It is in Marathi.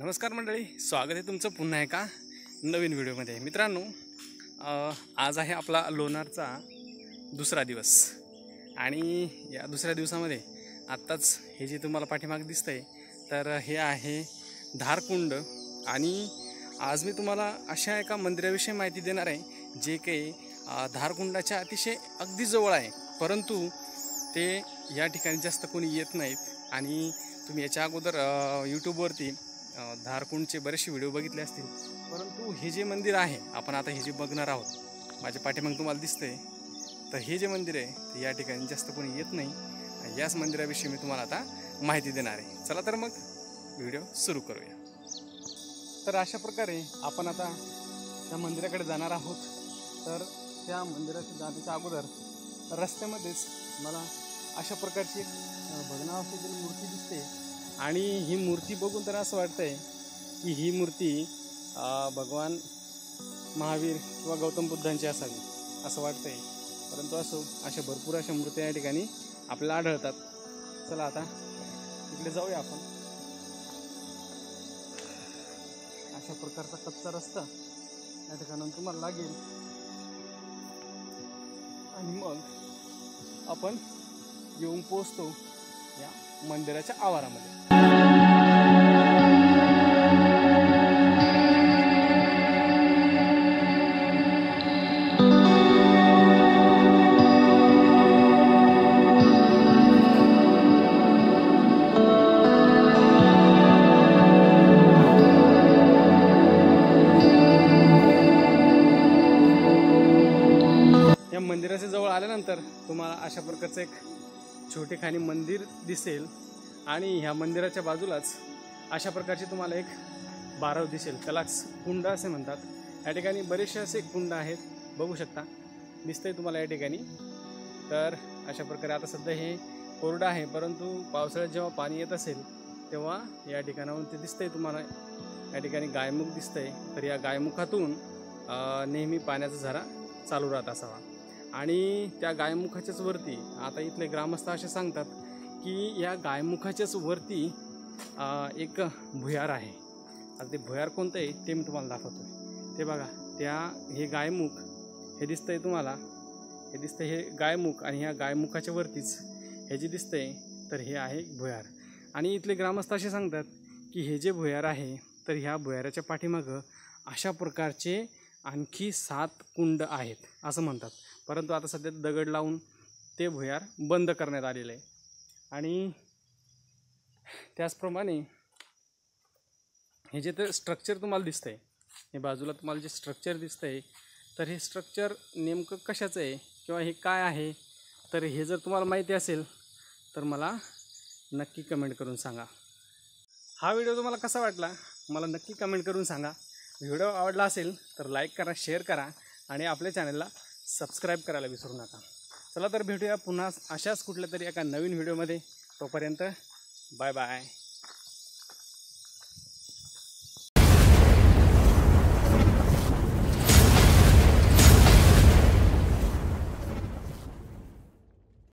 नमस्कार मंडळी, स्वागत आहे तुमचं पुन्हा एका नवीन व्हिडिओमध्ये। मित्रांनो, आज आहे आपला लोणारचा दुसरा दिवस आणि या दुसऱ्या दिवसामध्ये आत्ताच हे जे तुम्हाला पाठीमागे दिसतंय तर हे आहे धारकुंड। आणि आज मी तुम्हाला अशा एका मंदिराविषयी माहिती देणार आहे जे काही धारकुंडाच्या अतिशय अगदी जवळ आहे, परंतु ते या ठिकाणी जास्त कोणी येत नाहीत। आणि तुम्ही याच्या अगोदर यूट्यूबवरती धारकुंडचे बरेचसे व्हिडिओ बघितले असतील, परंतु हे जे मंदिर आहे आपण आता हे जे बघणार आहोत माझ्या पाठीमागे तुम्हाला दिसतंय, तर हे जे मंदिर आहे ते या ठिकाणी जास्त कोणी येत नाही। याच मंदिराविषयी मी तुम्हाला आता माहिती देणार आहे। चला तर मग व्हिडिओ सुरू करूया। तर अशा प्रकारे आपण आता त्या मंदिराकडे जाणार आहोत। तर त्या मंदिराच्या जाण्याच्या अगोदर रस्त्यामध्येच मला अशा प्रकारची एक भग्नावस्थेतील मूर्ती दिसते आणि ही मूर्ती बघून तर असं वाटतंय की ही मूर्ती भगवान महावीर किंवा गौतम बुद्धांची असावी असं वाटतंय, परंतु अशा भरपूर अशा मूर्त्या या ठिकाणी आपल्याला आढळतात। चला आता इकडे जाऊया आपण। अशा प्रकारचा कच्चा रस्ता या ठिकाणी तुम्हाला लागेल आणि मग आपण येऊन पोहोचतो या मंदिराच्या आवारामध्ये। या मंदिराच्या जवळ आल्यानंतर तुम्हाला अशा प्रकारचं एक छोटेखानी मंदिर दिसेल आणि ह्या मंदिराच्या बाजूलाच अशा प्रकारचे तुम्हाला एक बारव दिसेल, त्यालाच कुंड असे म्हणतात। या ठिकाणी बरेचसे असे कुंड आहेत, बघू शकता दिसतंय तुम्हाला या ठिकाणी। तर अशा प्रकारे आता सध्या हे कोरडं आहे, परंतु पावसाळ्यात जेव्हा पाणी येत असेल तेव्हा या ठिकाणावरून ते दिसतंय तुम्हाला। या ठिकाणी गायमुख दिसतंय, तर या गायमुखातून नेहमी पाण्याचा झरा चालू राहत असावा। आणि त्या गायमुखाच्याच वरती आता इथले ग्रामस्थ असे सांगतात की या गायमुखाच्याच वरती एक भुयार आहे। आता ते भुयार कोणतं आहे ते मी तुम्हाला दाखवतो। ते बघा, हे गायमुख हे दिसतंय तुम्हाला, हे दिसतंय हे गायमुख, आणि ह्या गायमुखाच्या वरतीच हे जे दिसतंय तर हे आहे भुयार। आणि इथले ग्रामस्थ असे सांगतात की हे जे भुयार आहे तर ह्या भुयाराच्या पाठीमागं अशा प्रकारचे आणखी 7 कुंड आहेत असं म्हणतात, परंतु आता सध्या दगड लावून ते भुयार बंद करण्यात आलेलं आहे। आणि त्याचप्रमाणे हे जे तर स्ट्रक्चर तुम्हाला दिसतंय, हे बाजूला तुम्हाला जे स्ट्रक्चर दिसतंय तर हे स्ट्रक्चर नेमकं कशाचं आहे किंवा हे काय आहे, तर हे जर तुम्हाला माहिती असेल तर मला नक्की कमेंट करून सांगा। हा व्हिडिओ तुम्हाला कसा वाटला मला नक्की कमेंट करून सांगा। व्हिडिओ आवडला असेल तर लाईक करा, शेअर करा आणि आपल्या चॅनलला सबस्क्राईब करायला विसरू नका। चला तर भेटूया पुन्हा अशाच कुठल्या तरी एका नवीन व्हिडिओमध्ये। तोपर्यंत बाय बाय।